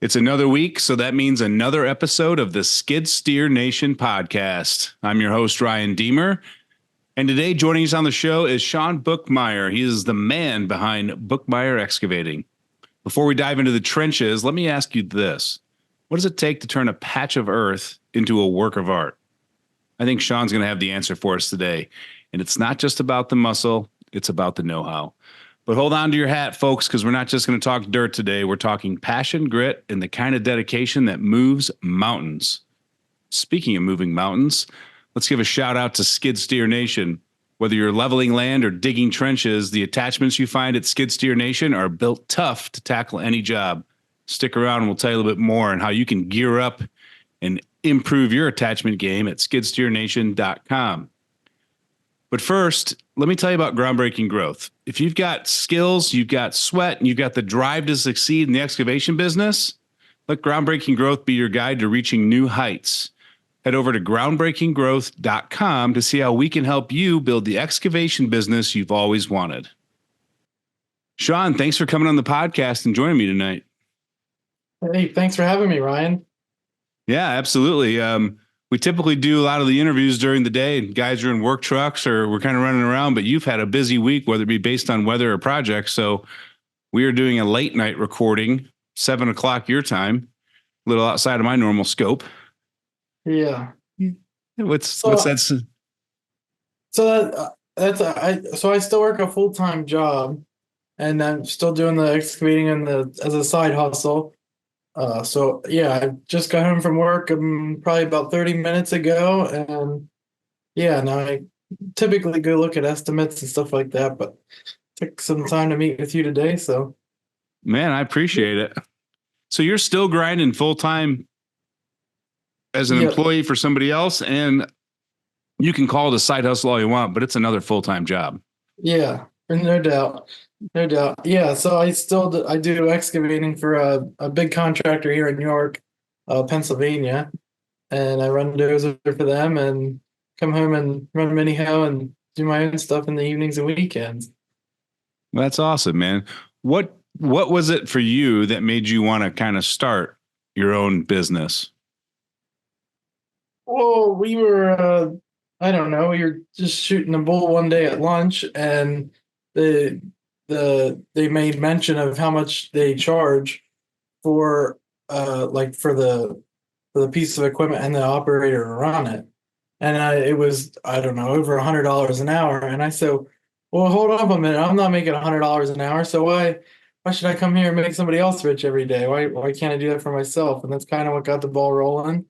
It's another week, so that means another episode of the Skid Steer Nation podcast. I'm your host, Ryan Deemer, and today joining us on the show is Sean Bookmyer. He is the man behind Bookmyer Excavating. Before we dive into the trenches, let me ask you this. What does it take to turn a patch of earth into a work of art? I think Sean's going to have the answer for us today, and it's not just about the muscle, it's about the know-how. But hold on to your hat, folks, because we're not just going to talk dirt today. We're talking passion, grit, and the kind of dedication that moves mountains. Speaking of moving mountains, let's give a shout out to Skid Steer Nation. Whether you're leveling land or digging trenches, the attachments you find at Skid Steer Nation are built tough to tackle any job. Stick around and we'll tell you a little bit more on how you can gear up and improve your attachment game at skidsteernation.com. But first, let me tell you about groundbreaking growth. If you've got skills, you've got sweat, and you've got the drive to succeed in the excavation business, let groundbreaking growth be your guide to reaching new heights. Head over to groundbreakinggrowth.com to see how we can help you build the excavation business you've always wanted. Sean, thanks for coming on the podcast and joining me tonight. Hey, thanks for having me, Ryan. Yeah, absolutely. We typically do a lot of the interviews during the day. Guys are in work trucks or we're kind of running around, but you've had a busy week, whether it be based on weather or projects. So we are doing a late night recording, 7:00 your time, a little outside of my normal scope. Yeah. What's that? So I still work a full-time job, and I'm still doing the excavating as a side hustle. So yeah, I just got home from work probably about 30 minutes ago, and yeah, now I typically go look at estimates and stuff like that, but took some time to meet with you today. So Man, I appreciate it. So you're still grinding full time as an yeah, employee for somebody else, and you can call it a side hustle all you want, but it's another full-time job. yeah, no doubt. No doubt. Yeah, so I do excavating for a big contractor here in New York, Pennsylvania, and I run dozer for them and come home and run mini hoe and do my own stuff in the evenings and weekends. That's awesome, man. What was it for you that made you want to kind of start your own business? Well, I don't know, we were just shooting a bull one day at lunch, and the they made mention of how much they charge for like for the piece of equipment and the operator to run it. And it was, I don't know, over $100 an hour. And I said, well, hold on a minute. I'm not making $100 an hour. So why should I come here and make somebody else rich every day? Why can't I do that for myself? And that's kind of what got the ball rolling.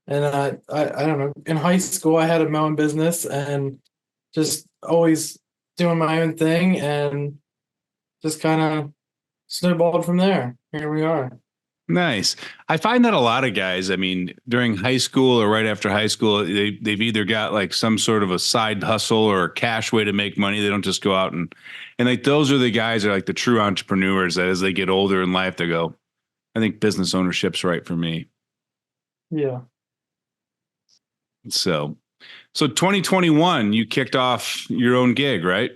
And I don't know, in high school, I had a mowing business and just always doing my own thing, and just kind of snowballed from there. Here we are. Nice. I find that a lot of guys, I mean, during high school or right after high school, they've either got like some sort of a side hustle or a cash way to make money. They don't just go out and like those are the guys that are like the true entrepreneurs that as they get older in life, they go, I think business ownership's right for me. Yeah. So 2021, you kicked off your own gig, right?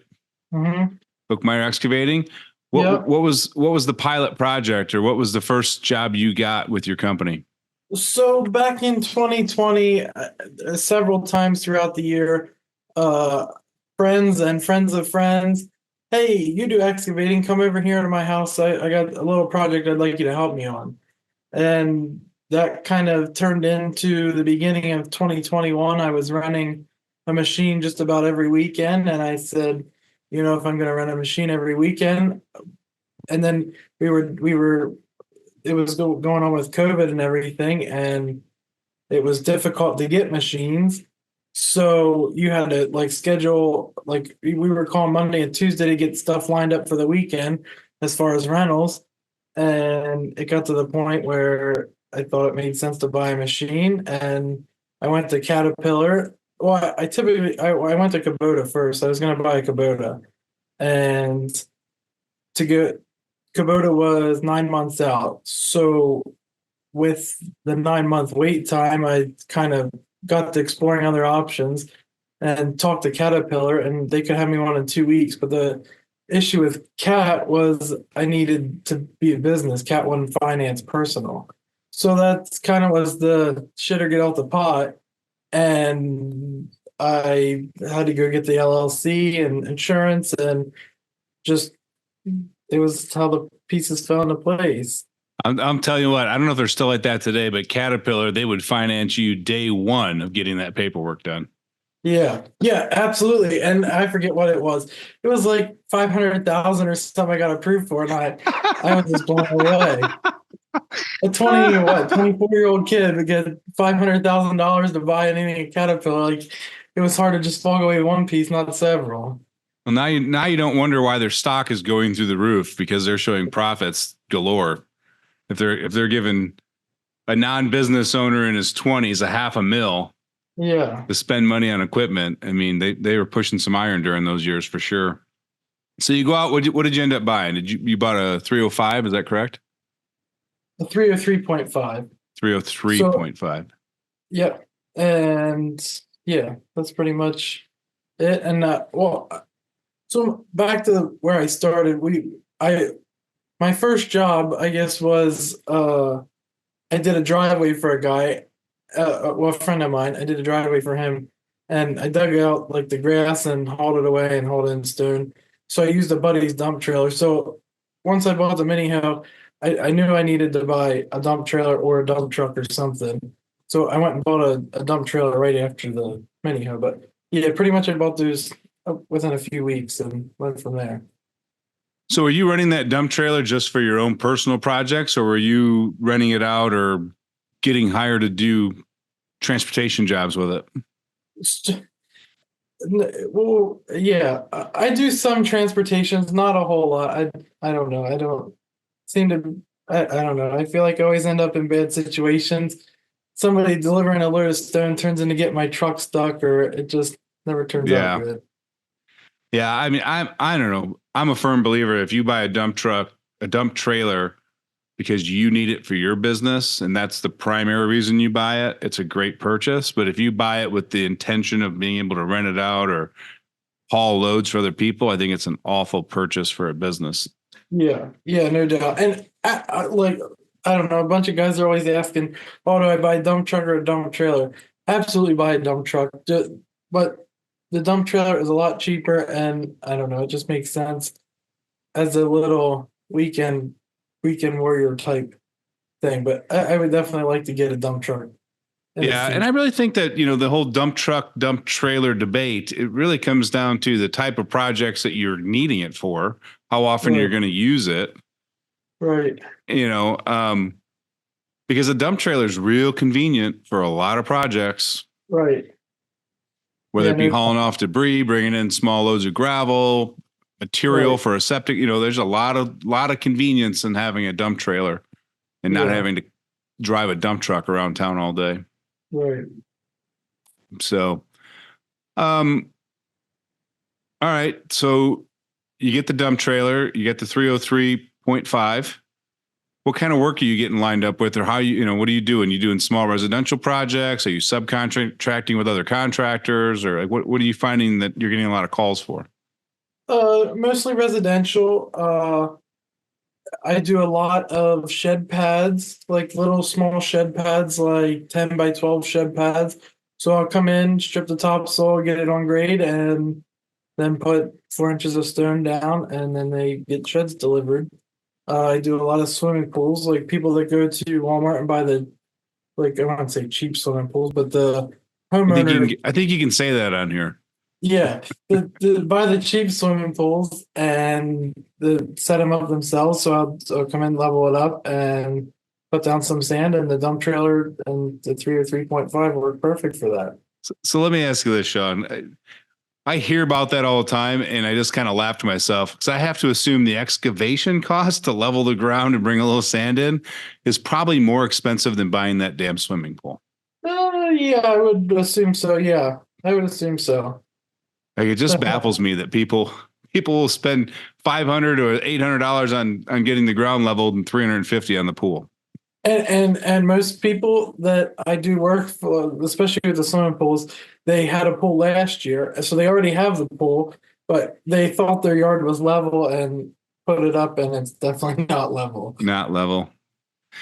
Mm-hmm. Bookmyer Excavating. Yeah. What was the pilot project, or what was the first job you got with your company? So back in 2020, several times throughout the year, uh, friends and friends of friends, hey, you do excavating, come over here to my house. I got a little project I'd like you to help me on. And that kind of turned into the beginning of 2021. I was running a machine just about every weekend. And I said, if I'm going to run a machine every weekend, and then it was going on with COVID and everything, and it was difficult to get machines. So you had to like schedule, like we were calling Monday and Tuesday to get stuff lined up for the weekend as far as rentals. And it got to the point where I thought it made sense to buy a machine, and I went to Caterpillar. Well, I went to Kubota first. I was going to buy a Kubota, and to get Kubota was 9 months out. So with the 9 month wait time, I kind of got to exploring other options and talked to Caterpillar, and they could have me on in 2 weeks. But issue with Cat was I needed to be a business. Cat One Finance personal. So that's kind of was the shit or get out the pot. And I had to go get the LLC and insurance and just it was how the pieces fell into place. I'm telling you what, I don't know if they're still like that today, but Caterpillar, they would finance you day one of getting that paperwork done. Yeah, yeah, absolutely. And I forget what it was. It was like 500,000 or something I got approved for, and I was just blown away. A 24-year-old kid would get $500,000 to buy anything at Caterpillar. Like it was hard to just walk away with one piece, not several. Well, now you don't wonder why their stock is going through the roof because they're showing profits galore. If they're giving a non-business owner in his 20s a $500,000 Yeah. to spend money on equipment, I mean, they were pushing some iron during those years for sure. So you go out. What did you end up buying? You bought a 305? Is that correct? A 303.5. 303.5. Yeah. And yeah, that's pretty much it. And so back to where I started, my first job, I guess, was I did a driveway for a guy, a friend of mine. I did a driveway for him, and I dug out like the grass and hauled it away and hauled it in stone. So I used a buddy's dump trailer. So once I bought the mini hoe, I knew I needed to buy a dump trailer or a dump truck or something. So I went and bought a dump trailer right after the mini hoe. But yeah, pretty much I bought those within a few weeks and went from there. So are you running that dump trailer just for your own personal projects, or were you renting it out or getting hired to do transportation jobs with it? Well, yeah, I do some transportations, not a whole lot. I don't know. I don't seem to. I don't know. I feel like I always end up in bad situations. Somebody delivering a load of stone turns into get my truck stuck, or it just never turns out Yeah. good. Yeah. I mean, I don't know. I'm a firm believer if you buy a dump truck, a dump trailer because you need it for your business and that's the primary reason you buy it, it's a great purchase. But if you buy it with the intention of being able to rent it out or haul loads for other people, I think it's an awful purchase for a business. Yeah, yeah, no doubt. And I don't know, a bunch of guys are always asking, "Oh, do I buy a dump truck or a dump trailer?" Absolutely, buy a dump truck. But the dump trailer is a lot cheaper, and I don't know, it just makes sense as a little weekend warrior type thing. But I would definitely like to get a dump truck in the Yeah. And future. I really think that, the whole dump truck, dump trailer debate, it really comes down to the type of projects that you're needing it for, how often you're Right, going to use it, right, you know, because a dump trailer is real convenient for a lot of projects, right. whether Yeah, it be no, hauling off debris, bringing in small loads of gravel, material right, for a septic. There's a lot of convenience in having a dump trailer and not yeah, having to drive a dump truck around town all day. right. So, um, all right. So you get the dump trailer, you get the 303.5. What kind of work are you getting lined up with, or what are you doing? You doing small residential projects? Are you subcontracting with other contractors, or like what are you finding that you're getting a lot of calls for? Mostly residential. I do a lot of shed pads, like little small shed pads, like 10 by 12 shed pads. So I'll come in, strip the topsoil, get it on grade, and then put 4 inches of stone down, and then they get sheds delivered. I do a lot of swimming pools, like people that go to Walmart and buy like, I won't say cheap swimming pools, but the homeowner. I think you can say that on here. Yeah, buy the cheap swimming pools and set them up themselves. So I'll come in, level it up, and put down some sand, and the dump trailer and the 303.5 work perfect for that. So let me ask you this, Sean. I hear about that all the time, and I just kind of laugh to myself because I have to assume the excavation cost to level the ground and bring a little sand in is probably more expensive than buying that damn swimming pool. Yeah, I would assume so. Yeah, I would assume so. Like it just baffles me that people will spend $500 or $800 on getting the ground leveled and 350 on the pool. And most people that I do work for, especially with the swimming pools, they had a pool last year, so they already have the pool. but they thought their yard was level and put it up, and it's definitely not level. Not level.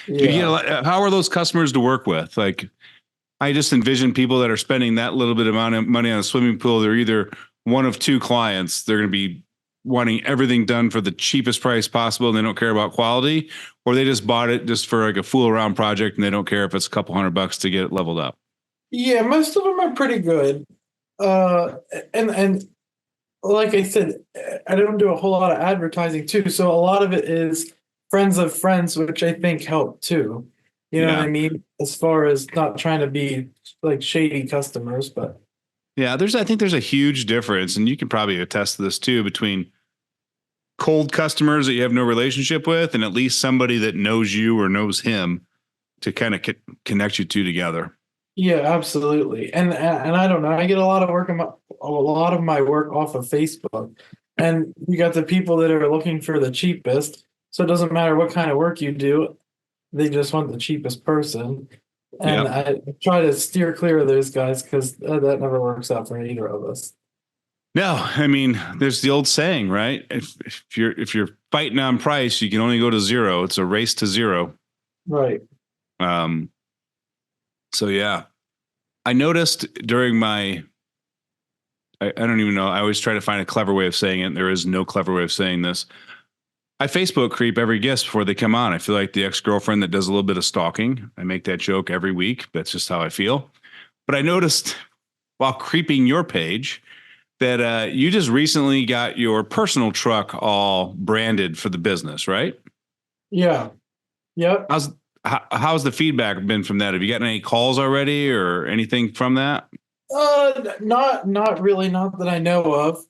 Do you get a Yeah. lot, how are those customers to work with? Like, I just envision people that are spending that little bit amount of money on a swimming pool. They're either one of two clients. They're going to be wanting everything done for the cheapest price possible, and they don't care about quality, or they just bought it just for like a fool around project, and they don't care if it's a couple $100 to get it leveled up. Yeah, most of them are pretty good. Uh, and like I said, I don't do a whole lot of advertising too, so a lot of it is friends of friends, which I think help too. You know what Yeah. I mean? As far as not trying to be like shady customers, but Yeah. I think there's a huge difference, and you can probably attest to this too, between cold customers that you have no relationship with and at least somebody that knows you or knows him to kind of connect you two together. yeah, absolutely. And I don't know. I get a lot of my work off of Facebook, and you got the people that are looking for the cheapest. So it doesn't matter what kind of work you do; they just want the cheapest person. And Yep. I try to steer clear of those guys because that never works out for either of us. No, I mean, there's the old saying, right? If you're fighting on price, you can only go to zero. It's a race to zero. Right. Um, so yeah, I noticed during I don't even know. I always try to find a clever way of saying it. There is no clever way of saying this. I Facebook creep every guest before they come on. I feel like the ex-girlfriend that does a little bit of stalking. I make that joke every week. That's just how I feel. But I noticed while creeping your page that you just recently got your personal truck all branded for the business, right? Yeah. Yep. How's the feedback been from that? Have you gotten any calls already or anything from that? Not really, not that I know of.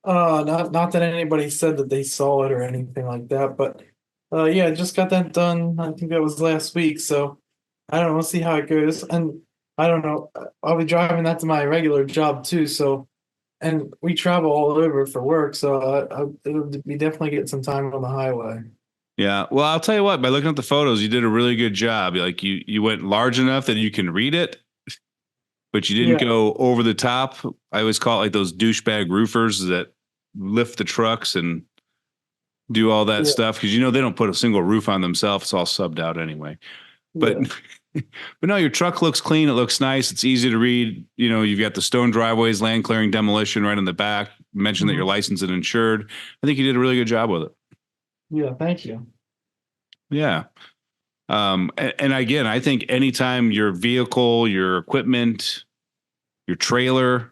Not that anybody said that they saw it or anything like that, but yeah, I just got that done. I think that was last week, so I don't know. We'll see how it goes. And I don't know. I'll be driving that to my regular job too. So, and we travel all over for work, so it'll be definitely getting some time on the highway. Yeah. Well, I'll tell you what, by looking at the photos, you did a really good job. Like you went large enough that you can read it, but you didn't Yeah, go over the top. I always call it like those douchebag roofers that lift the trucks and do all that yeah, stuff because they don't put a single roof on themselves. It's all subbed out anyway. But yeah. but no, your truck looks clean. It looks nice. It's easy to read. You've got the stone driveways, land clearing, demolition right on the back. You mentioned that you're Mhm. licensed and insured. I think you did a really good job with it. Yeah, thank you. Yeah. And again, I think anytime your vehicle, your equipment, your trailer,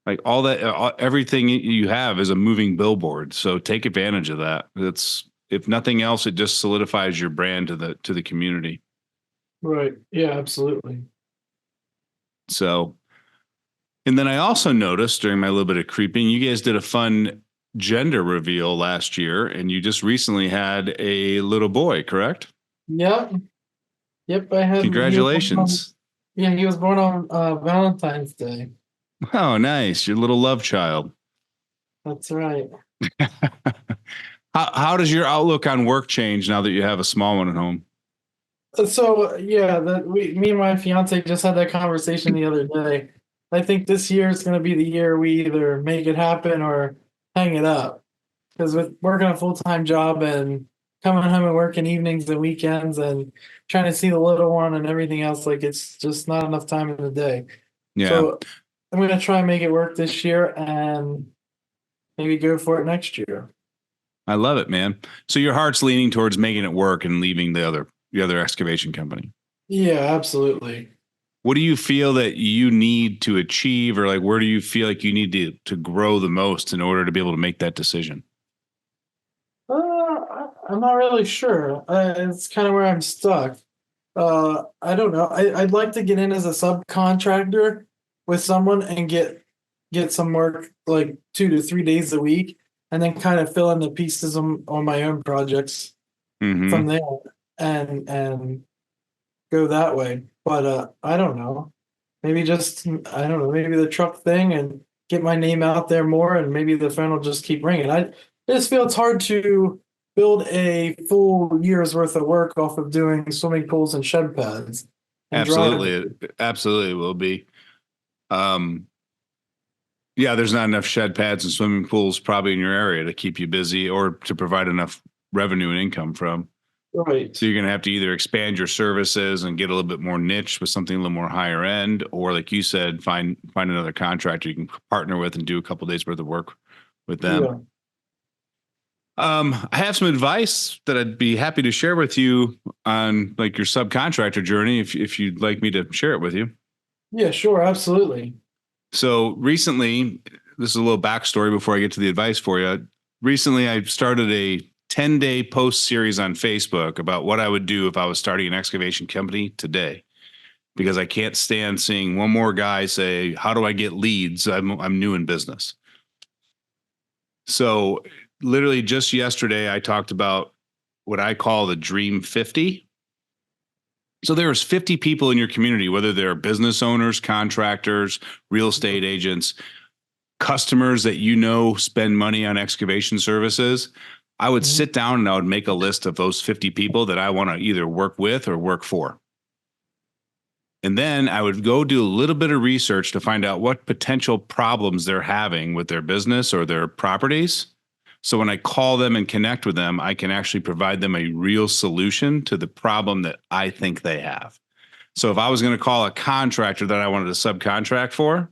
like all that, everything you have is a moving billboard. So take advantage of that. It's if nothing else, it just solidifies your brand to the community. Right. Yeah, absolutely. So, and then I also noticed during my little bit of creeping, you guys did a fun gender reveal last year, and you just recently had a little boy, correct? Yep. Yep. He was born on, Congratulations. yeah, he was born on Valentine's Day. Oh, nice. Your little love child. That's right. How does your outlook on work change now that you have a small one at home? So yeah, me and my fiance just had that conversation the other day. I think this year is going to be the year we either make it happen or hang it up. Because with working a full-time job and coming home and working evenings and weekends and trying to see the little one and everything else, like it's just not enough time in the day. Yeah, So I'm gonna try and make it work this year and maybe go for it next year. I love it, man. So your heart's leaning towards making it work and leaving the other excavation company. Yeah, absolutely. What do you feel that you need to achieve, or like where do you feel like you need to grow the most in order to be able to make that decision? I'm not really sure. It's kind of where I'm stuck. I don't know. I'd like to get in as a subcontractor with someone and get some work like 2 to 3 days a week, and then kind of fill in the pieces on my own projects from Hmm. there, and go that way. But I don't know. Maybe just I don't know. Maybe the truck thing and get my name out there more, and maybe the phone will just keep ringing. I just feel it's hard to build a full year's worth of work off of doing swimming pools and shed pads and driving. Absolutely, absolutely will be. Um, Yeah, there's not enough shed pads and swimming pools probably in your area to keep you busy or to provide enough revenue and income from. Right. So you're going to have to either expand your services and get a little bit more niche with something a little more higher end, or like you said, find another contractor you can partner with and do a couple days worth of work with them. Yeah. I have some advice that I'd be happy to share with you on like your subcontractor journey if you'd like me to share it with you. Yeah, sure, absolutely. So recently, this is a little backstory before I get to the advice for you. Recently, I started a 10-day post series on Facebook about what I would do if I was starting an excavation company today, because I can't stand seeing one more guy say, "How do I get leads? I'm new in business." So literally just yesterday, I talked about what I call the Dream 50. So there's 50 people in your community, whether they're business owners, contractors, real estate agents, customers that you know spend money on excavation services. I would Mhm. sit down and I would make a list of those 50 people that I want to either work with or work for. And then I would go do a little bit of research to find out what potential problems they're having with their business or their properties. So when I call them and connect with them, I can actually provide them a real solution to the problem that I think they have. So if I was going to call a contractor that I wanted to subcontract for,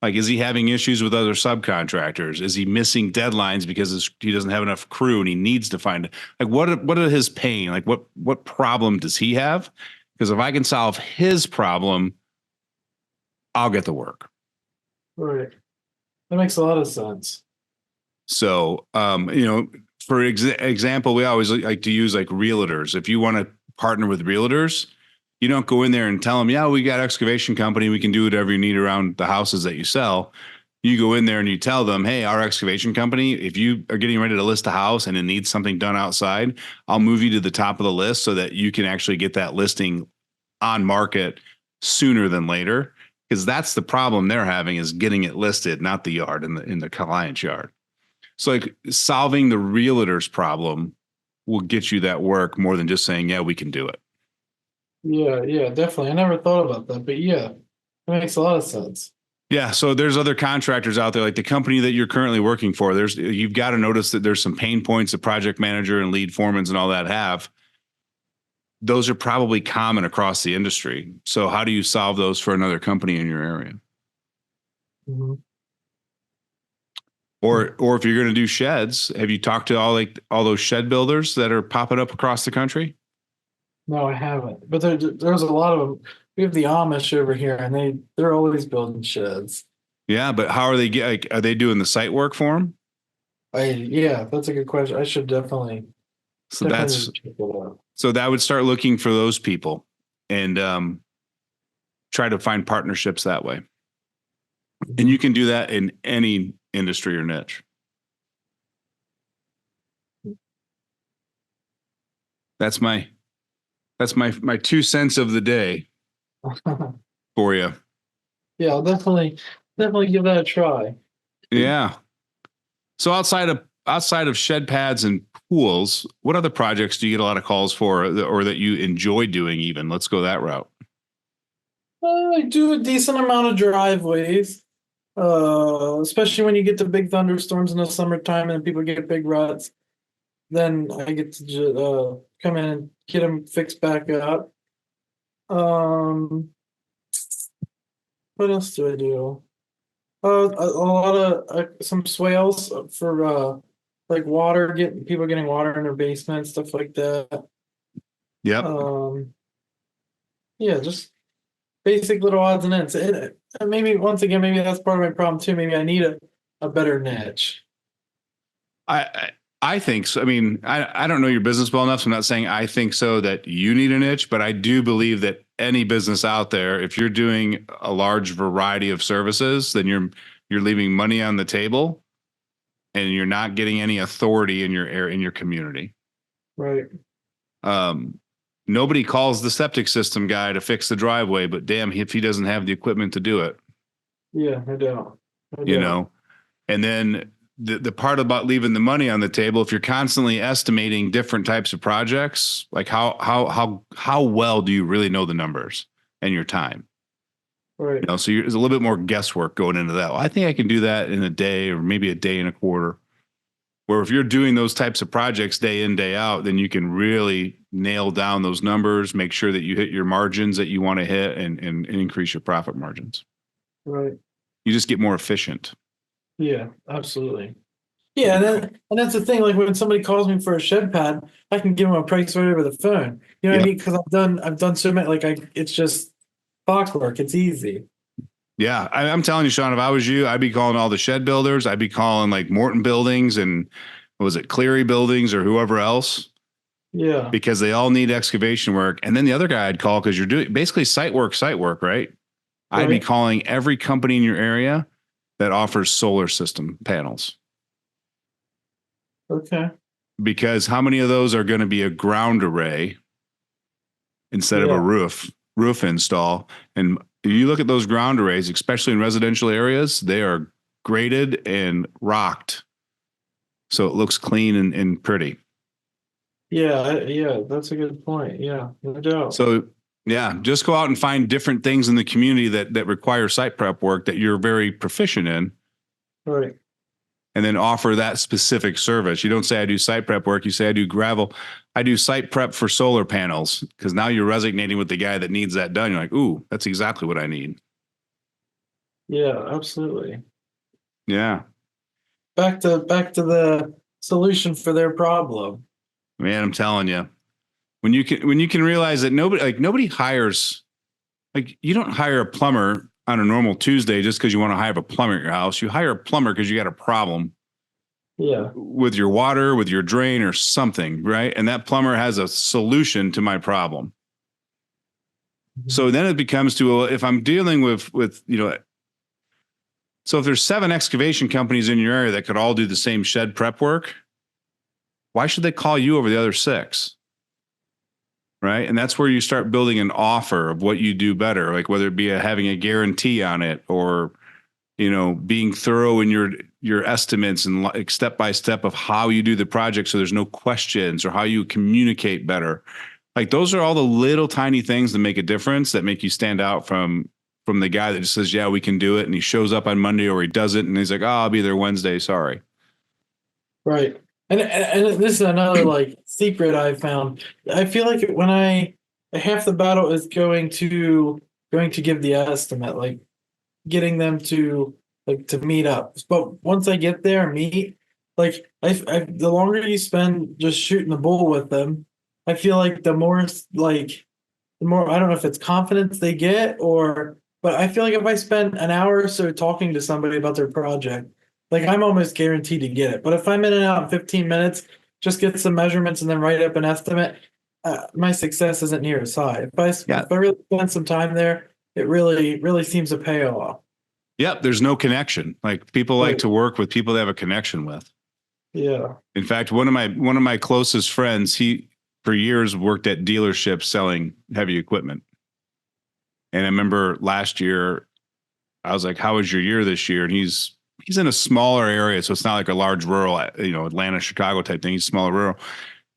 like, is he having issues with other subcontractors? Is he missing deadlines because he doesn't have enough crew and he needs to find, like, what are his pain? Like, what problem does he have? Because if I can solve his problem, I'll get the work. Right. That makes a lot of sense. So, for example, we always like to use like realtors. If you want to partner with realtors, you don't go in there and tell them, yeah, we got excavation company. We can do whatever you need around the houses that you sell. You go in there and you tell them, hey, our excavation company, if you are getting ready to list a house and it needs something done outside, I'll move you to the top of the list so that you can actually get that listing on market sooner than later. Because that's the problem they're having, is getting it listed, not the yard in the client's yard. So like solving the realtor's problem will get you that work more than just saying, yeah, we can do it. Yeah, yeah, definitely. I never thought about that, but yeah, that makes a lot of sense. Yeah. So there's other contractors out there, like the company that you're currently working for. You've got to notice that there's some pain points the project manager and lead foremans and all that have. Those are probably common across the industry. So how do you solve those for another company in your area? Hmm. Or if you're going to do sheds, have you talked to all those shed builders that are popping up across the country? No, I haven't. But there's a lot of them. We have the Amish over here, and they're always building sheds. Yeah, but how are they are they doing the site work for them? Yeah, that's a good question. I should definitely So definitely that's need to check that out. so that would start looking for those people and try to find partnerships that way. And Mhm. you can do that in any industry or niche. That's my 2 cents of the day for you. Yeah, I'll definitely give that a try. Yeah. So outside of shed pads and pools, what other projects do you get a lot of calls for, or that you enjoy doing even? Let's go that route. I do a decent amount of driveways, especially when you get to big thunderstorms in the summertime and people get big ruts. Then I get to come in and get them fixed back up. Um, what else do I do? A lot of some swales for like water, getting people getting water in their basement, stuff like that. Yep. Um, yeah, just basic little odds and ends. And maybe once again, maybe that's part of my problem too. Maybe I need a better niche. I I think so. I mean, I don't know your business well enough, so I'm not saying I think so that you need a niche, but I do believe that any business out there, if you're doing a large variety of services, then you're leaving money on the table and you're not getting any authority in your community. Right. Um, Nobody calls the septic system guy to fix the driveway, but damn, if he doesn't have the equipment to do it, Yeah, I do. I you do. know. And then the part about leaving the money on the table, if you're constantly estimating different types of projects, like how well do you really know the numbers and your time? Right. So there's a little bit more guesswork going into that. Well, I think I can do that in a day or maybe a day and a quarter. Where if you're doing those types of projects day in, day out, then you can really nail down those numbers, make sure that you hit your margins that you want to hit and increase your profit margins. Right. You just get more efficient. Yeah, absolutely. Yeah, and that's the thing. Like when somebody calls me for a shed pad, I can give them a price right over the phone. You know what I Yep. mean? Because I've done so many. It's just clockwork. It's easy. Yeah, I'm telling you, Sean, if I was you, I'd be calling all the shed builders. I'd be calling like Morton Buildings and what was it, Cleary Buildings or whoever else, Yeah. because they all need excavation work. And then the other guy I'd call, because you're doing basically site work, right? I'd be Right. calling every company in your area that offers solar system panels. Okay. Because how many of those are going to be a ground array instead of a Yeah. roof install? And if you look at those ground arrays, especially in residential areas, they are graded and rocked. So it looks clean and pretty. Yeah. Yeah. That's a good point. Yeah. No doubt. So yeah, just go out and find different things in the community that require site prep work that you're very proficient in. Right. And then offer that specific service. You don't say I do site prep work. You say I do gravel. I do site prep for solar panels, because now you're resonating with the guy that needs that done. You're like, ooh, that's exactly what I need. Yeah. Absolutely. Yeah, Back to the solution for their problem. man, I'm telling you, when you can realize that nobody hires, like, you don't hire a plumber on a normal Tuesday just because you want to hire a plumber at your house. You hire a plumber because you got a problem Yeah. with your water, with your drain or something, right? And that plumber has a solution to my problem. So then it becomes to, if I'm dealing with so if there's 7 excavation companies in your area that could all do the same shed prep work, why should they call you over the other 6? Right. And that's where you start building an offer of what you do better, like whether it be having a guarantee on it or, being thorough in your estimates and like step by step of how you do the project. So there's no questions, or how you communicate better. Like those are all the little tiny things that make a difference, that make you stand out from the guy that just says, yeah, we can do it. And he shows up on Monday, or he doesn't. And he's like, oh, I'll be there Wednesday. Sorry. Right. And this is another like secret I found. I feel like when half the battle is going to give the estimate, like getting them to meet up. But once I get there and meet, like the longer you spend just shooting the bull with them, I feel like the more I don't know if it's confidence they get, but I feel like if I spend an hour or so talking to somebody about their project, like I'm almost guaranteed to get it. But if I'm in and out in 15 minutes, just get some measurements and then write up an estimate, my success isn't near as high. Yeah. If I really spend some time there, it really seems to pay off. Yep. There's no connection. Like people like Right. to work with people they have a connection with. Yeah. In fact, one of my closest friends, he for years worked at dealerships selling heavy equipment. And I remember last year, I was like, "How was your year this year?" And he's in a smaller area, so it's not like a large rural, Atlanta, Chicago type thing. He's smaller rural.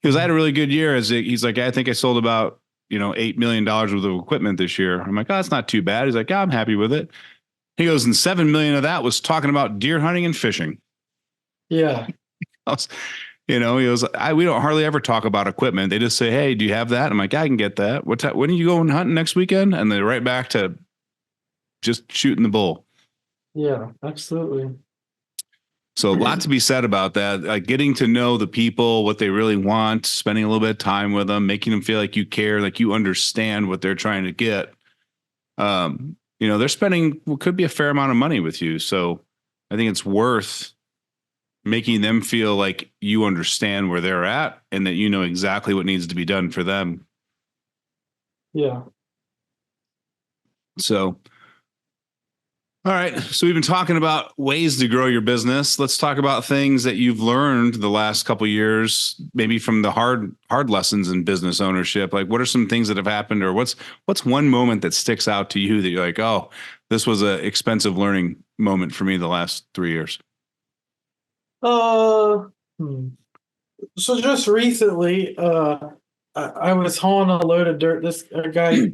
He goes, "I had a really good year." He's like, "I think I sold about $8 million worth of equipment this year." I'm like, "Oh, that's not too bad." He's like, "Yeah, I'm happy with it." He goes, "And 7 million of that was talking about deer hunting and fishing." Yeah. I was, he goes, we don't hardly ever talk about equipment. They just say, "Hey, do you have that?" I'm like, "I can get that. When are you going hunting next weekend?" And they're right back to just shooting the bull. Yeah. Absolutely. So a lot to be said about that. Like getting to know the people, what they really want, spending a little bit of time with them, making them feel like you care, like you understand what they're trying to get. They're spending what could be a fair amount of money with you. So I think it's worth making them feel like you understand where they're at and that you know exactly what needs to be done for them. Yeah. So, all right. So we've been talking about ways to grow your business. Let's talk about things that you've learned the last couple of years, maybe from the hard lessons in business ownership. Like what are some things that have happened, or what's one moment that sticks out to you that you're like, oh, this was an expensive learning moment for me the last 3 years? Uh, hmm. So just recently, I was hauling a load of dirt. This a guy,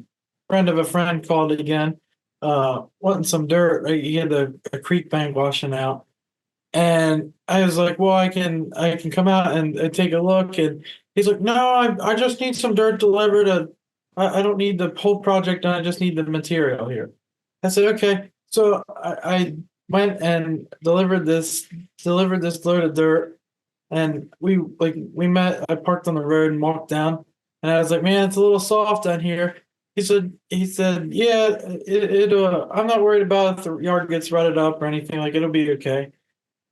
friend of a friend, called again, wanting some dirt. Right? He had a creek bank washing out. And I was like, well, I can come out and take a look. And he's like, no, I just need some dirt delivered. I don't need the whole project done. I just need the material here. I said, okay. So I went and delivered this load of dirt. And we met. I parked on the road and walked down. And I was like, man, it's a little soft down here. He said, yeah, I'm not worried about if the yard gets rutted up or anything. Like it'll be okay.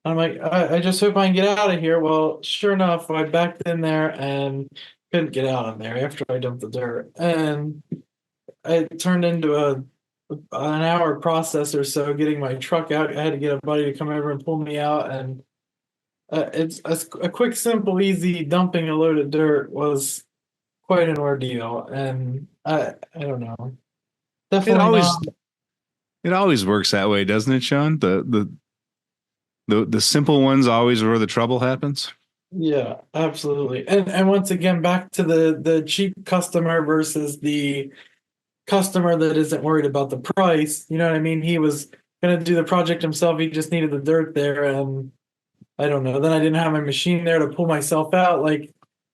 I'm like, I just hope I can get out of here. Well, sure enough, I backed in there and couldn't get out of there after I dumped the dirt. And it turned into an hour process or so getting my truck out. I had to get a buddy to come over and pull me out. And it's a quick, simple, easy dumping a load of dirt was quite an ordeal. And I don't know. It Definitely always not. it always works that way, doesn't it, Sean? The simple ones always are where the trouble happens. Yeah, absolutely. And once again, back to the cheap customer versus the customer that isn't worried about the price. You know what I mean? He was gonna do the project himself. He just needed the dirt there, and I don't know. Then I didn't have my machine there to pull myself out. Like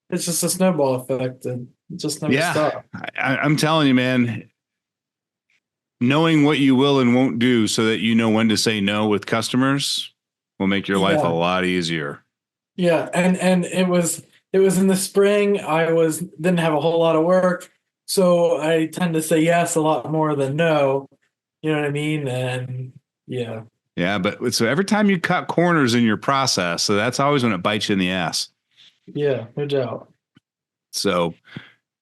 it's just a snowball effect, and it just never Yeah, stopped. I'm telling you, man. Knowing what you will and won't do, so that you know when to say no with customers, will make your life a Yeah, lot easier. yeah, and it was in the spring. Didn't have a whole lot of work, so I tend to say yes a lot more than no. You know what I mean? And yeah. Yeah, but so every time you cut corners in your process, so that's always when it bites you in the ass. Yeah, no doubt. So,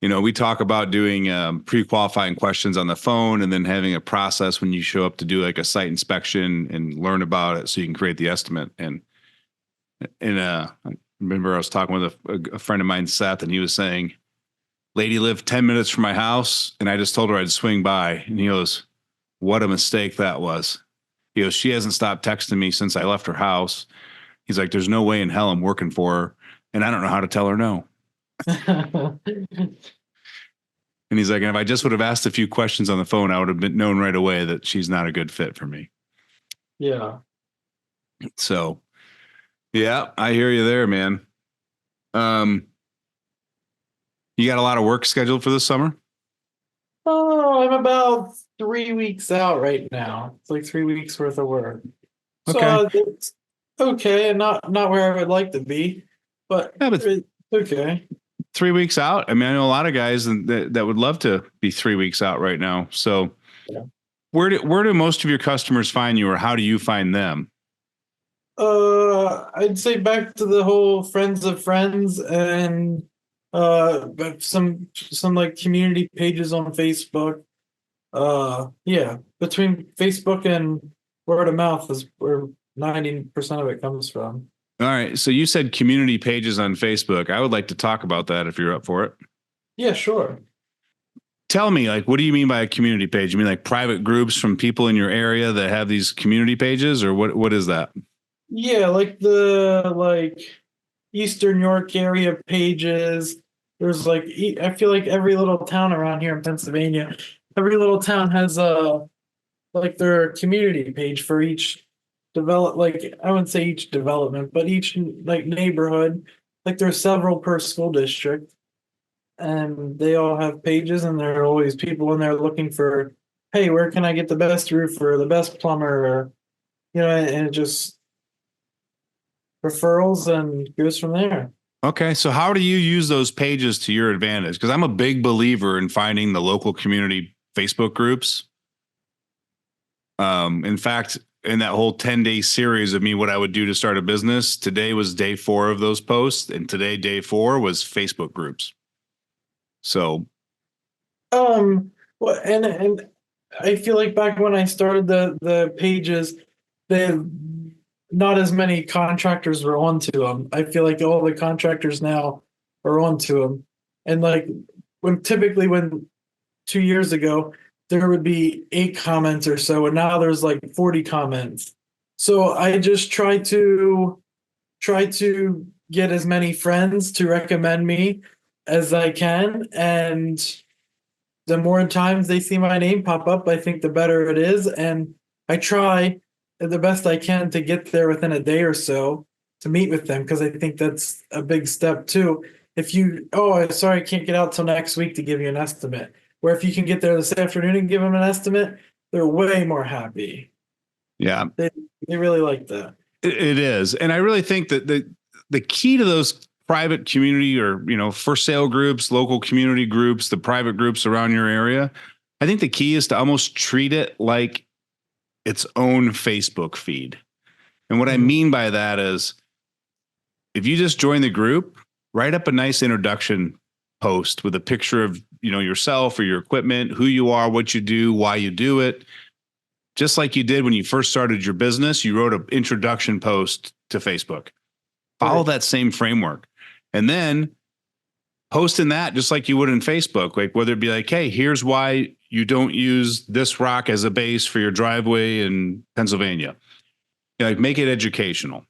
we talk about doing pre-qualifying questions on the phone and then having a process when you show up to do like a site inspection and learn about it so you can create the estimate. I remember I was talking with a friend of mine, Seth, and he was saying, lady lived 10 minutes from my house and I just told her I'd swing by. And he goes, what a mistake that was. He goes, she hasn't stopped texting me since I left her house. He's like, there's no way in hell I'm working for her. And I don't know how to tell her no. And he's like, and if I just would have asked a few questions on the phone, I would have been known right away that she's not a good fit for me. Yeah. So, yeah, I hear you there, man. Um, you got a lot of work scheduled for this summer? Oh, I'm about 3 weeks out right now. It's like 3 weeks worth of work. So Okay. it's okay, and not where I would like to be, but Yeah, but it's okay. 3 weeks out. I mean, I know a lot of guys that would love to be 3 weeks out right now. So Yeah. where do most of your customers find you, or how do you find them? I'd say back to the whole friends of friends and but some like community pages on Facebook. Yeah, between Facebook and word of mouth is where 90% of it comes from. All right. So you said community pages on Facebook. I would like to talk about that if you're up for it. Yeah, sure. Tell me, like, what do you mean by a community page? You mean like private groups from people in your area that have these community pages, or what is that? Yeah, like the Eastern York area pages. There's I feel like every little town around here in Pennsylvania, every little town has like their community page for each like I wouldn't say each development, but each like neighborhood. Like there's several per school district, and they all have pages, and there are always people in there looking for, hey, where can I get the best roofer or the best plumber, or and it just referrals and goes from there. Okay. So how do you use those pages to your advantage? Because I'm a big believer in finding the local community Facebook groups. In fact, in that whole 10-day series of me, what I would do to start a business, today was day 4 of those posts. And today, day 4 was Facebook groups. So, Well, and I feel like back when I started the pages, they not as many contractors were onto them. I feel like all the contractors now are onto them, and like when 2 years ago there would be 8 comments or so, and now there's like 40 comments. So I just try to get as many friends to recommend me as I can, and the more times they see my name pop up, I think the better it is. And I try the best I can to get there within a day or so to meet with them, because I think that's a big step too. If you, oh, sorry, I can't get out till next week to give you an estimate. Where if you can get there this afternoon and give them an estimate, they're way more happy. Yeah, They really like that. it is. And I really think that the key to those private community or, for sale groups, local community groups, the private groups around your area, I think the key is to almost treat it like its own Facebook feed. And what I mean by that is, if you just join the group, write up a nice introduction post with a picture of, yourself or your equipment, who you are, what you do, why you do it. Just like you did when you first started your business, you wrote an introduction post to Facebook. Follow that same framework. And then post in that just like you would in Facebook, like whether it be like, hey, here's why you don't use this rock as a base for your driveway in Pennsylvania. Like, make it educational.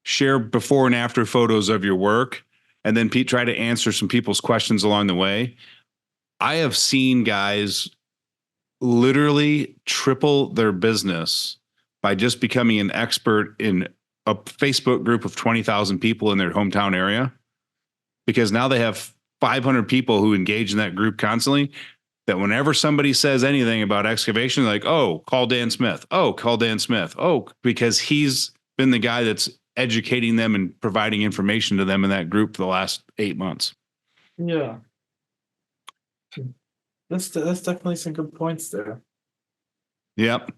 Share before and after photos of your work, and then try to answer some people's questions along the way. I have seen guys literally triple their business by just becoming an expert in a Facebook group of 20,000 people in their hometown area, because now they have 500 people who engage in that group constantly, that whenever somebody says anything about excavation, like, oh, call Dan Smith. Oh, call Dan Smith. Oh, because he's been the guy that's educating them and providing information to them in that group for the last 8 months. Yeah. That's definitely some good points there. Yep.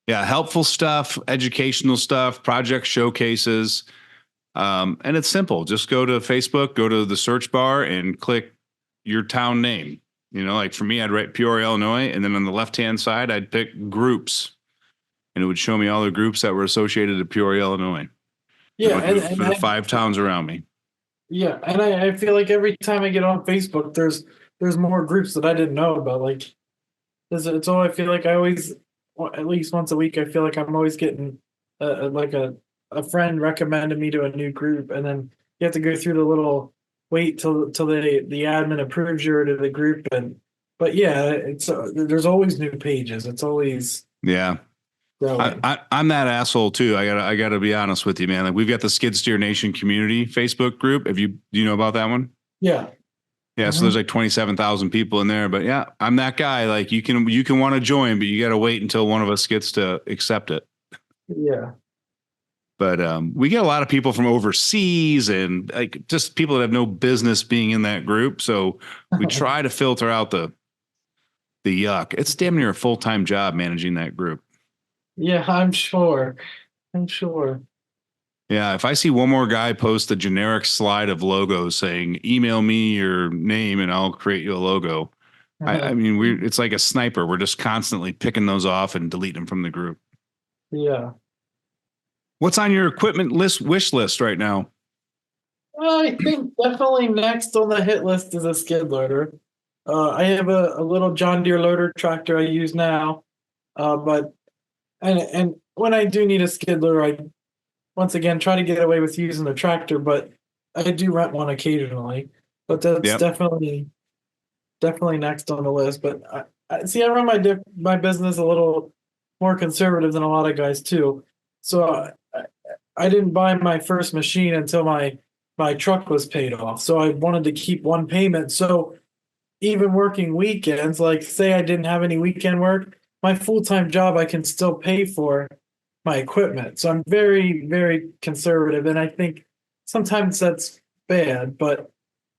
Yeah. Helpful stuff, educational stuff, project showcases. And it's simple. Just go to Facebook, go to the search bar and click your town name. Like for me, I'd write Peoria, Illinois. And then on the left-hand side, I'd pick groups, and it would show me all the groups that were associated to Peoria, Illinois. Yeah. And for the 5 towns around me. Yeah. And I feel like every time I get on Facebook, there's more groups that I didn't know about. Like, it's all, I feel like I always, at least once a week, I feel like I'm always getting a friend recommended me to a new group, and then you have to go through the little wait till the admin approves you to the group. But yeah, it's there's always new pages. It's always growing. I'm that asshole too. I gotta be honest with you, man. Like, we've got the Skid Steer Nation community Facebook group. Do you know about that one? Yeah. Yeah, so there's like 27,000 people in there, but yeah, I'm that guy. Like, you can want to join, but you got to wait until one of us gets to accept it. Yeah. But we get a lot of people from overseas and like just people that have no business being in that group. So we try to filter out the yuck. It's damn near a full-time job managing that group. Yeah, I'm sure. Yeah, if I see one more guy post a generic slide of logos saying, email me your name and I'll create you a logo. I mean, it's like a sniper. We're just constantly picking those off and deleting them from the group. Yeah. What's on your equipment wish list right now? I think definitely next on the hit list is a skid loader. I have a little John Deere loader tractor I use now, but when I do need a skid loader, I once again try to get away with using the tractor, but I do rent one occasionally. But that's definitely next on the list. But I run my business a little more conservative than a lot of guys too. So I didn't buy my first machine until my truck was paid off. So I wanted to keep one payment. So even working weekends, like say I didn't have any weekend work, my full-time job, I can still pay for my equipment. So I'm very, very conservative. And I think sometimes that's bad, but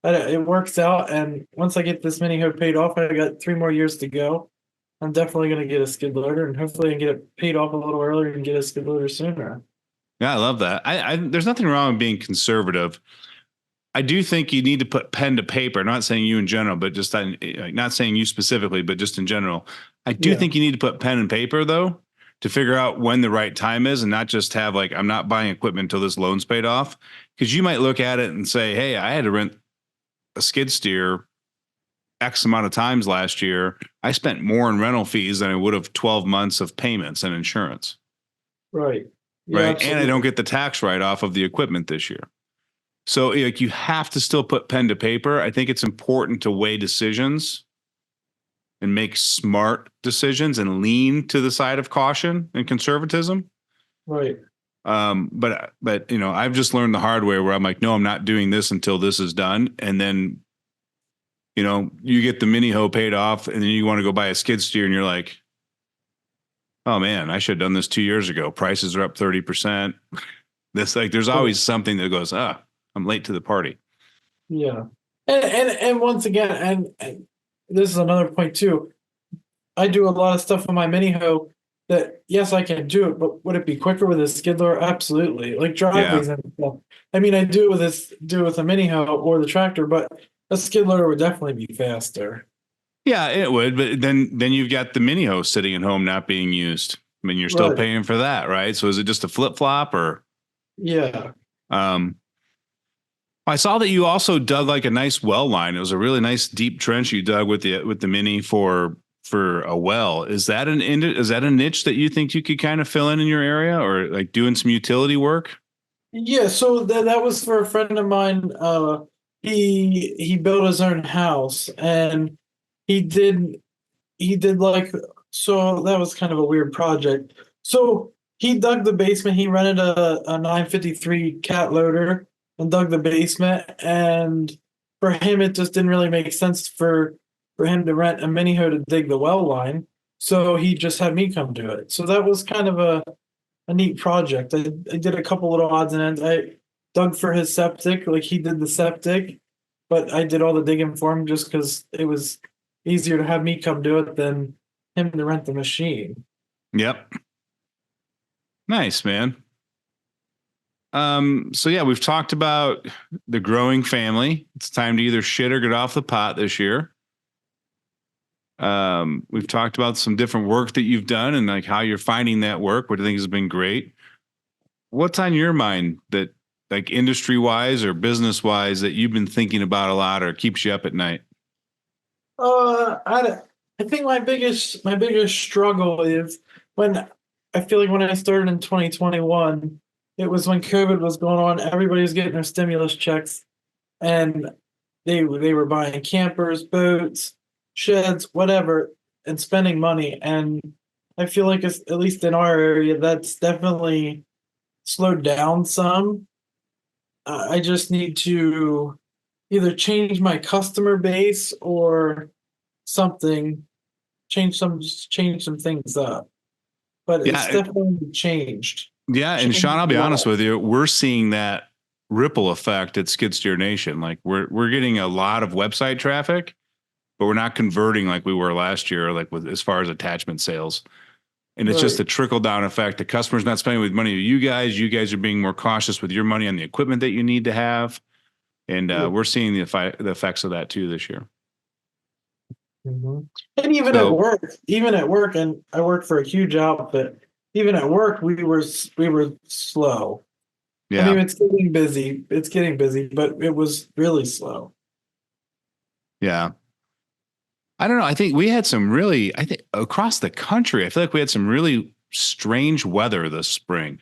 it works out. And once I get this mini hook paid off, I got 3 more years to go. I'm definitely going to get a skid loader, and hopefully I can get it paid off a little earlier and get a skid loader sooner. Yeah, I love that. There's nothing wrong with being conservative. I do think you need to put pen to paper. I'm not saying you in general, but just not saying you specifically, but just in general. I do think you need to put pen and paper though, to figure out when the right time is, and not just have like, I'm not buying equipment until this loan's paid off. Because you might look at it and say, hey, I had to rent a skid steer X amount of times last year. I spent more in rental fees than I would have 12 months of payments and insurance. Right. Yeah, right. Absolutely. And I don't get the tax write-off of the equipment this year. So like, you have to still put pen to paper. I think it's important to weigh decisions and make smart decisions and lean to the side of caution and conservatism. Right. But you know, I've just learned the hard way where I'm like, no, I'm not doing this until this is done. And then, you know, you get the mini hoe paid off and then you want to go buy a skid steer and you're like, oh man, I should have done this 2 years ago. Prices are up 30%. This like, there's always something that goes, I'm late to the party. Yeah. And once again, and this is another point too. I do a lot of stuff on my mini hoe that, yes, I can do it, but would it be quicker with a skid loader? Absolutely. Like driveways and stuff. I mean, I do it with a mini hoe or the tractor, but a skid loader would definitely be faster. Yeah, it would. But then you've got the mini hoe sitting at home not being used. I mean, you're still Right. paying for that, right? So is it just a flip flop or? Yeah. I saw that you also dug like a nice well line. It was a really nice deep trench you dug with the mini for a well. Is that a niche that you think you could kind of fill in your area, or like doing some utility work? Yeah, so that was for a friend of mine. He built his own house, and he did like, so that was kind of a weird project. So he dug the basement. He rented a 953 cat loader and dug the basement. And for him, it just didn't really make sense for him to rent a mini hoe to dig the well line. So he just had me come do it. So that was kind of a neat project. I did a couple little odds and ends. I dug for his septic, like he did the septic, but I did all the digging for him just because it was easier to have me come do it than him to rent the machine. Yep. Nice, man. So yeah, we've talked about the growing family. It's time to either shit or get off the pot this year. We've talked about some different work that you've done and like how you're finding that work, which I think has been great. What's on your mind that like industry wise or business wise that you've been thinking about a lot or keeps you up at night? I think my biggest struggle is when I feel like when I started in 2021, it was when COVID was going on. Everybody was getting their stimulus checks, and they were buying campers, boats, sheds, whatever, and spending money. And I feel like it's, at least in our area, that's definitely slowed down some. I just need to either change my customer base or something, change some things up. But it's Yeah. definitely changed. Yeah. And Changed Sean, I'll a be honest lot. with you. We're seeing that ripple effect at Skid Steer Nation. Like we're getting a lot of website traffic, but we're not converting like we were last year, like with as far as attachment sales. And it's just Right. a trickle down effect. The customer's not spending with money to you guys. You guys are being more cautious with your money on the equipment that you need to have. And Yeah. we're seeing the effects of that too this year. Mhm. And So even at work, and I worked for a huge outfit. Even at work, we were slow. I yeah, mean, it's getting busy. It's getting busy, but it was really slow. yeah. I don't know. I think we had some really, I think across the country, I feel like we had some really strange weather this spring.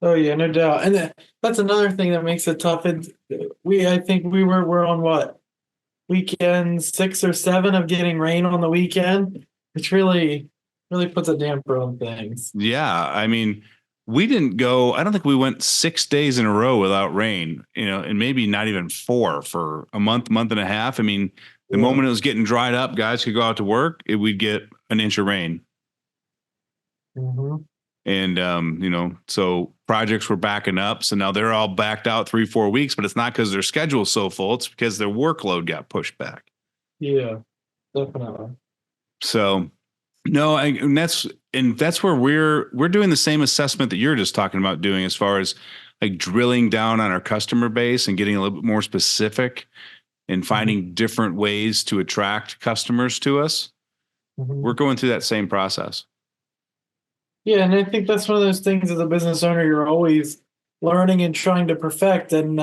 Oh yeah, no doubt. And that's another thing that makes it tough. I think we're on what, weekend 6 or 7 of getting rain on the weekend, which really puts a damper on things. Yeah. I mean, we didn't go, I don't think we went 6 days in a row without rain, you know, and maybe not even four for a month and a half. I mean, the Yeah. moment it was getting dried up, guys could go out to work, we'd get an inch of rain. Hmm. And, you know, so projects were backing up. So now they're all backed out 3-4 weeks, but it's not because their schedule's so full. It's because their workload got pushed back. Yeah, definitely. So no, and that's where we're doing the same assessment that you're just talking about doing as far as like drilling down on our customer base and getting a little bit more specific and Hmm. finding different ways to attract customers to us. We're Hmm. going through that same process. Yeah, and I think that's one of those things as a business owner you're always learning and trying to perfect. And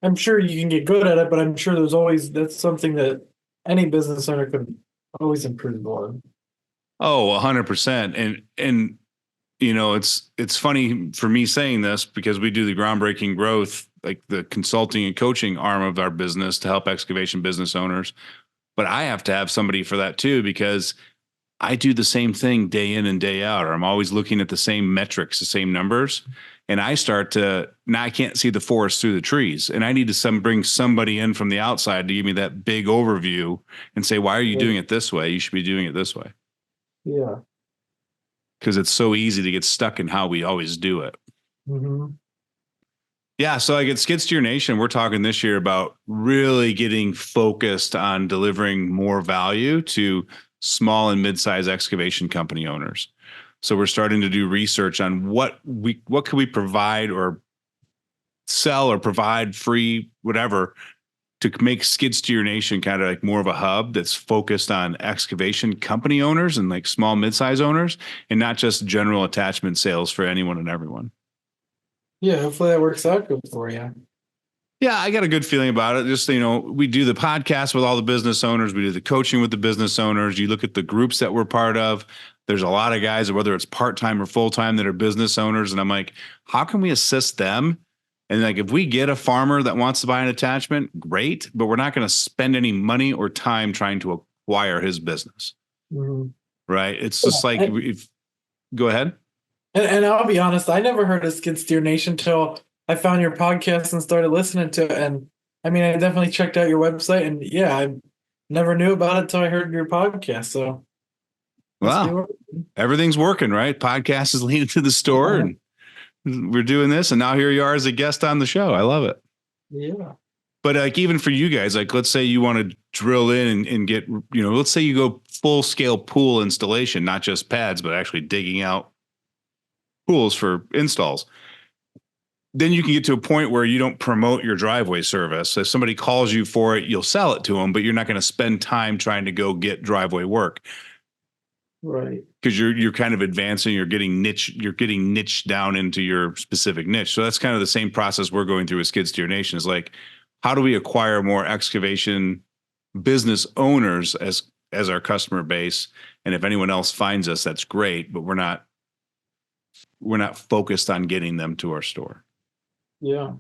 I'm sure you can get good at it, but I'm sure that's something that any business owner could always improve on. Oh, 100%. And you know, it's funny for me saying this because we do the groundbreaking growth, like the consulting and coaching arm of our business to help excavation business owners. but I have to have somebody for that too, because I do the same thing day in and day out, or I'm always looking at the same metrics, the same numbers. And I start to, now I can't see the forest through the trees, and I need to bring somebody in from the outside to give me that big overview and say, why are you doing it this way? You should be doing it this way. Yeah. Because it's so easy to get stuck in how we always do it. Mm-hmm. Yeah. So like at Skid Steer Nation, we're talking this year about really getting focused on delivering more value to small and mid-sized excavation company owners. So we're starting to do research on what can we provide or sell or provide free, whatever, to make Skid Steer Nation kind of like more of a hub that's focused on excavation company owners and like small mid-size owners, and not just general attachment sales for anyone and everyone. Yeah, hopefully that works out good for you. Yeah, I got a good feeling about it. Just, we do the podcast with all the business owners. We do the coaching with the business owners. You look at the groups that we're part of. There's a lot of guys, whether it's part-time or full-time, that are business owners. And I'm like, how can we assist them? And like, if we get a farmer that wants to buy an attachment, great, but we're not going to spend any money or time trying to acquire his business. Mm-hmm. Right. It's just like, go ahead. And I'll be honest, I never heard of Skid Steer Nation till I found your podcast and started listening to it. And I mean, I definitely checked out your website, and yeah, I never knew about it till I heard your podcast. So, wow, everything's working, right? Podcast is leading to the store, and we're doing this, and now here you are as a guest on the show. I love it. Yeah. But like, even for you guys, like, let's say you want to drill in and get, let's say you go full scale pool installation, not just pads, but actually digging out pools for installs. Then you can get to a point where you don't promote your driveway service. So if somebody calls you for it, you'll sell it to them, but you're not going to spend time trying to go get driveway work. Right. Because you're kind of advancing, you're getting niched down into your specific niche. So that's kind of the same process we're going through with Skid Steer Nation, is like, how do we acquire more excavation business owners as our customer base? And if anyone else finds us, that's great, but we're not focused on getting them to our store. Yeah.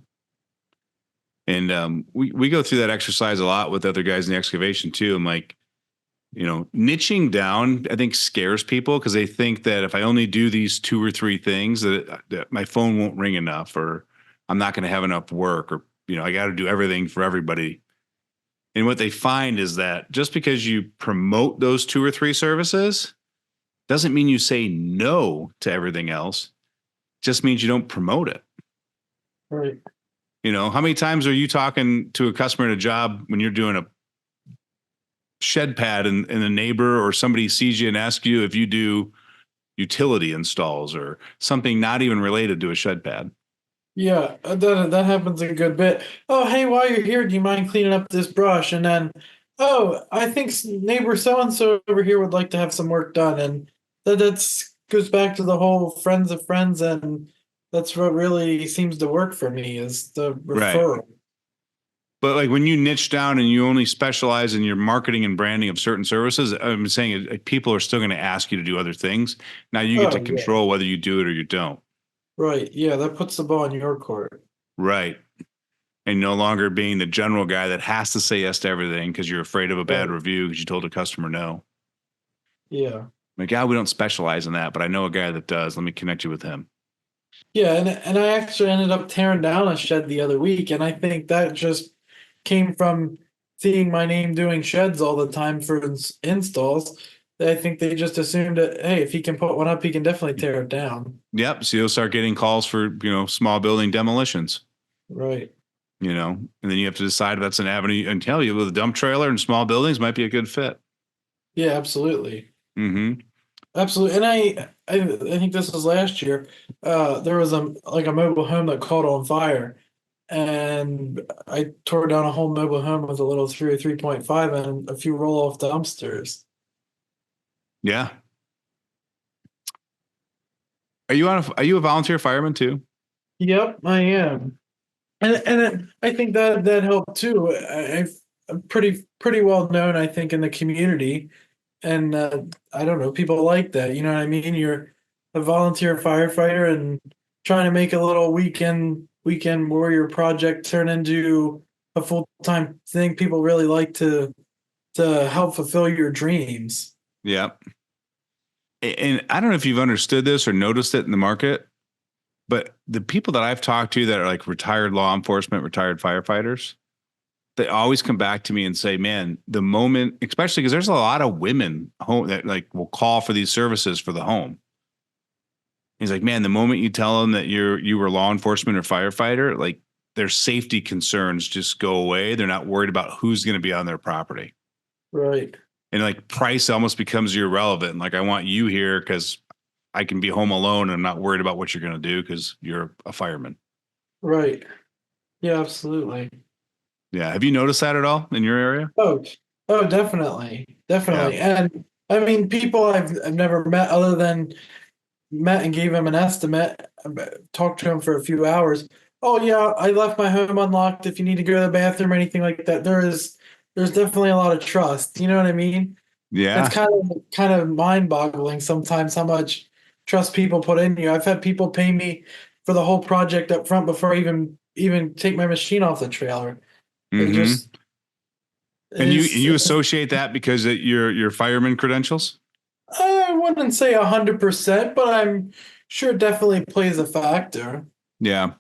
And we go through that exercise a lot with other guys in the excavation too. I'm like, niching down, I think, scares people, because they think that if I only do these 2 or 3 things, that my phone won't ring enough, or I'm not going to have enough work, or, I got to do everything for everybody. And what they find is that just because you promote those 2 or 3 services doesn't mean you say no to everything else. It just means you don't promote it. Right. How many times are you talking to a customer at a job when you're doing a shed pad and a neighbor or somebody sees you and asks you if you do utility installs or something not even related to a shed pad? Yeah, that happens a good bit. Oh, hey, while you're here, do you mind cleaning up this brush? And then, oh, I think neighbor so-and-so over here would like to have some work done. And that's goes back to the whole friends of friends, and that's what really seems to work for me, is the referral. Right. But like, when you niche down and you only specialize in your marketing and branding of certain services, I'm saying people are still going to ask you to do other things. Now you get to control whether you do it or you don't. Right. Yeah, that puts the ball in your court. Right. And no longer being the general guy that has to say yes to everything because you're afraid of a bad review because you told a customer no. Yeah. Like, we don't specialize in that, but I know a guy that does. Let me connect you with him. Yeah, and I actually ended up tearing down a shed the other week, and I think that just came from seeing my name doing sheds all the time for installs. I think they just assumed that, hey, if he can put one up, he can definitely tear it down. Yep. So you'll start getting calls for, small building demolitions. Right. And then you have to decide if that's an avenue, and tell you, with a dump trailer and small buildings might be a good fit. Yeah, absolutely. Mm-hmm. Absolutely. And I think this was last year. There was a mobile home that caught on fire, and I tore down a whole mobile home with a little 3 or 3.5 and a few roll-off dumpsters. Yeah. Are you a volunteer fireman too? Yep, I am. And I think that helped too. I'm pretty well known, I think, in the community, and I don't know, people like that. You know what I mean? You're a volunteer firefighter and trying to make a little weekend warrior project turn into a full-time thing. People really like to to help fulfill your dreams. Yeah. And I don't know if you've understood this or noticed it in the market, but the people that I've talked to that are like retired law enforcement, retired firefighters, they always come back to me and say, man, the moment, especially because there's a lot of women home that like will call for these services for the home. He's like, man, the moment you tell them that you were law enforcement or firefighter, like their safety concerns just go away. They're not worried about who's going to be on their property. Right. And like price almost becomes irrelevant. Like I want you here because I can be home alone and I'm not worried about what you're going to do because you're a fireman. Right. Yeah, absolutely. Yeah. Have you noticed that at all in your area? Oh, oh, definitely. Yeah. Definitely. And I mean, people I've never met other than met and gave him an estimate, talked to him for a few hours. Oh yeah, I left my home unlocked. If you need to go to the bathroom or anything like that, there's definitely a lot of trust. You know what I mean? It's Yeah. kind of mind-boggling sometimes how much trust people put in you. I've had people pay me for the whole project up front before I even take my machine off the trailer. It Mm-hmm. just And you is. associate that because of your fireman credentials? I wouldn't say 100%, but I'm sure it definitely plays a factor. Yeah.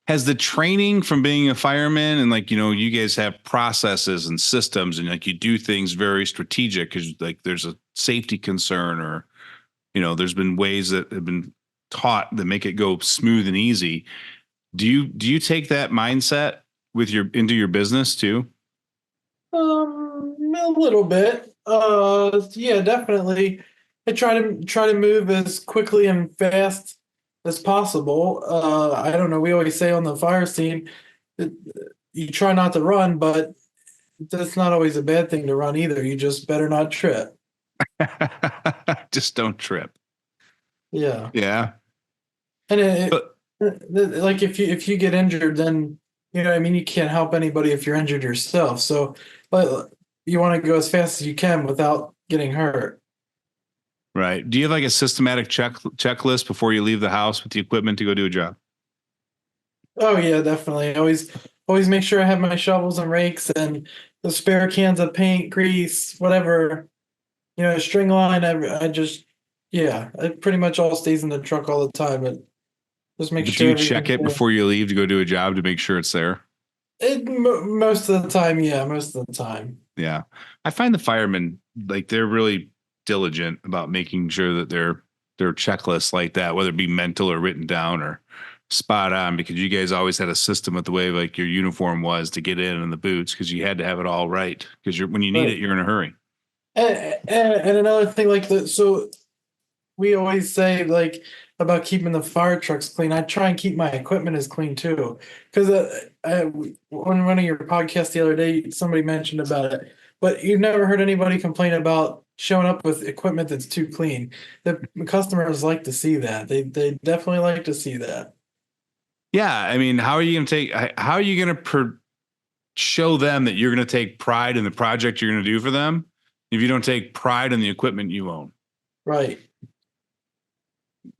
Has the training from being a fireman and like, you guys have processes and systems and like you do things very strategic because like there's a safety concern or, there's been ways that have been taught that make it go smooth and easy. Do you take that mindset with into your business too? A little bit. Yeah, definitely. I try to move as quickly and fast as possible. I don't know. We always say on the fire scene, that you try not to run, but that's not always a bad thing to run either. You just better not trip. Just don't trip. Yeah, Yeah. and But like if you get injured, then you know what I mean. You can't help anybody if you're injured yourself. So, but you want to go as fast as you can without getting hurt. right. Do you have like a systematic checklist before you leave the house with the equipment to go do a job? Oh yeah, definitely. Always make sure I have my shovels and rakes and the spare cans of paint, grease, whatever, string line. I just yeah, it pretty much all stays in the truck all the time. But just make But do sure you check everything's it there. before you leave to go do a job to make sure it's there? Most of the time, yeah, most of the time. Yeah. I find the firemen like they're really diligent about making sure that their checklists like that, whether it be mental or written down or spot on, because you guys always had a system with the way like your uniform was to get in and the boots because you had to have it all right because when you need Right. it, you're in a hurry. And another thing like that, so we always say like about keeping the fire trucks clean. I try and keep my equipment as clean too, because on one of your podcasts the other day, somebody mentioned about it. But you've never heard anybody complain about showing up with equipment that's too clean. The customers like to see that. They definitely like to see that. Yeah. I mean, how are you going to show them that you're going to take pride in the project you're going to do for them if you don't take pride in the equipment you own? Right.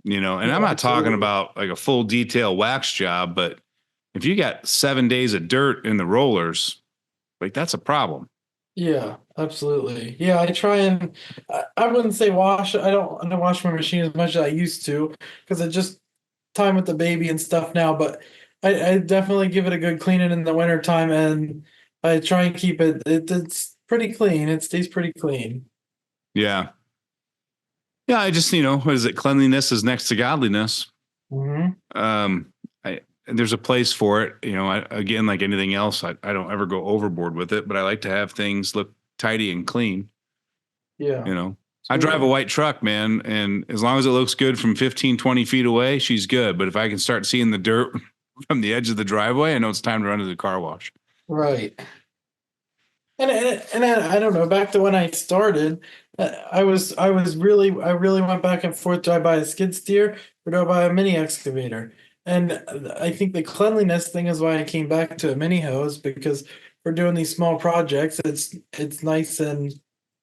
And Yeah, I'm not talking absolutely. about like a full detail wax job, but if you got 7 days of dirt in the rollers, like that's a problem. Yeah, absolutely. Yeah, I try and I wouldn't say wash. I don't wash my machine as much as I used to because I just time with the baby and stuff now. But I definitely give it a good cleaning in the winter time, and I try and keep it's pretty clean. It stays pretty clean. Yeah. Yeah. I just, what is it? Cleanliness is next to godliness. Hmm. Um, there's a place for it. Again, like anything else, I don't ever go overboard with it, but I like to have things look tidy and clean. Yeah, I drive a absolutely. white truck, man. And as long as it looks good from 15, 20 feet away, she's good. But if I can start seeing the dirt from the edge of the driveway, I know it's time to run to the car wash. Right. And I don't know. Back to when I started, I really went back and forth. Do I buy a skid steer or do I buy a mini excavator? And I think the cleanliness thing is why I came back to a mini hose because for doing these small projects, it's nice and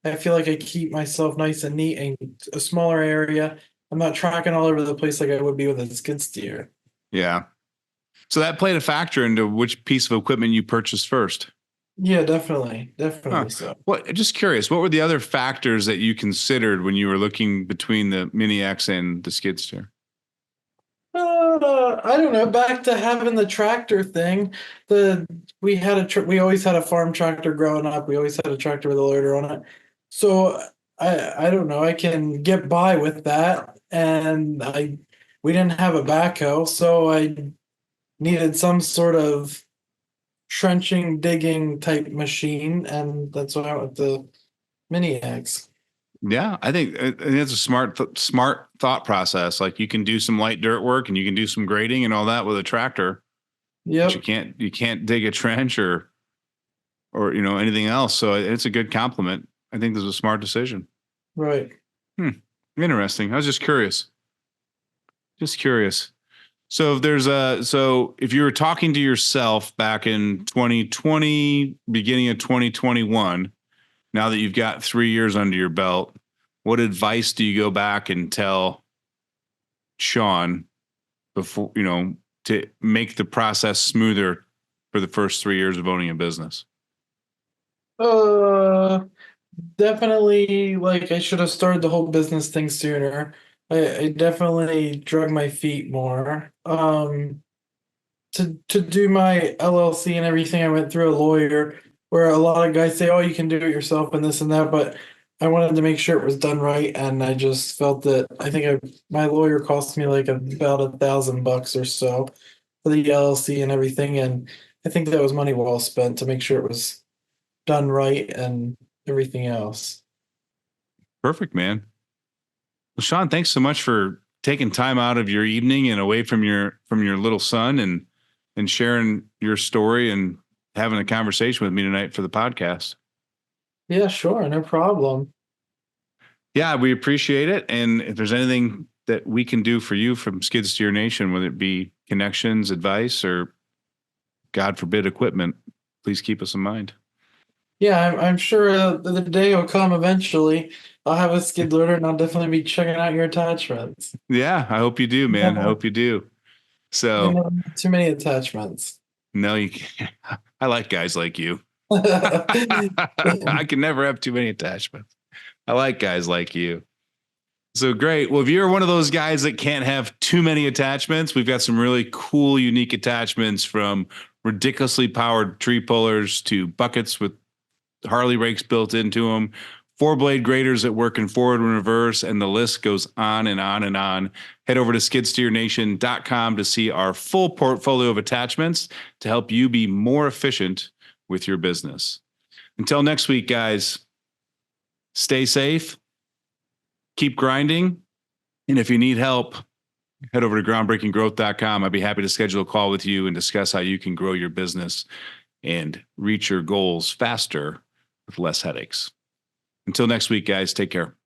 I feel like I keep myself nice and neat in a smaller area. I'm not tracking all over the place like I would be with a skid steer. Yeah. So that played a factor into which piece of equipment you purchased first. Yeah, definitely. Huh. Definitely so. What? Just curious. What were the other factors that you considered when you were looking between the Mini X and the skid steer? I don't know. Back to having the tractor thing. The we always had a farm tractor growing up. We always had a tractor with a loader on it. So I don't know. I can get by with that. And I we didn't have a backhoe, so I needed some sort of trenching, digging type machine, and that's why I went with the Mini X. Yeah, I think it's a smart thought process. Like you can do some light dirt work and you can do some grading and all that with a tractor, but Yep, you can't dig a trench or anything else. So it's a good compliment. I think this is a smart decision. right. Hmm. Interesting. I was just curious. Just curious. So if you were talking to yourself back in 2020, beginning of 2021, now that you've got 3 years under your belt, what advice do you go back and tell Sean before, to make the process smoother for the first 3 years of owning a business? Uh, Definitely, like I should have started the whole business thing sooner. I definitely drug my feet more. To do my LLC and everything, I went through a lawyer where a lot of guys say, "Oh, you can do it yourself," and this and that, but I wanted to make sure it was done right, and I just felt that my lawyer cost me like about $1,000 or so for the LLC and everything, and I think that was money well spent to make sure it was done right and everything else. Perfect, man. Well, Sean, thanks so much for taking time out of your evening and away from your little son and sharing your story and having a conversation with me tonight for the podcast. Yeah, sure, no problem. Yeah, we appreciate it. And if there's anything that we can do for you from Skid Steer Nation, whether it be connections, advice, or God forbid, equipment, please keep us in mind. Yeah, I'm sure the day will come eventually. I'll have a skid loader and I'll definitely be checking out your attachments. Yeah, I hope you do, man. I Never, hope you do. you So, never have too many attachments. no, you can't. I like guys like you. I can never have too many attachments. I like guys like you. So great. Well, if you're one of those guys that can't have too many attachments, we've got some really cool, unique attachments from ridiculously powered tree pullers to buckets with Harley rakes built into them, 4-blade graders that work in forward and reverse, and the list goes on and on and on. Head over to skidsteernation.com to see our full portfolio of attachments to help you be more efficient with your business. Until next week, guys, stay safe, keep grinding, and if you need help, head over to groundbreakinggrowth.com. I'd be happy to schedule a call with you and discuss how you can grow your business and reach your goals faster with less headaches. Until next week, guys, take care.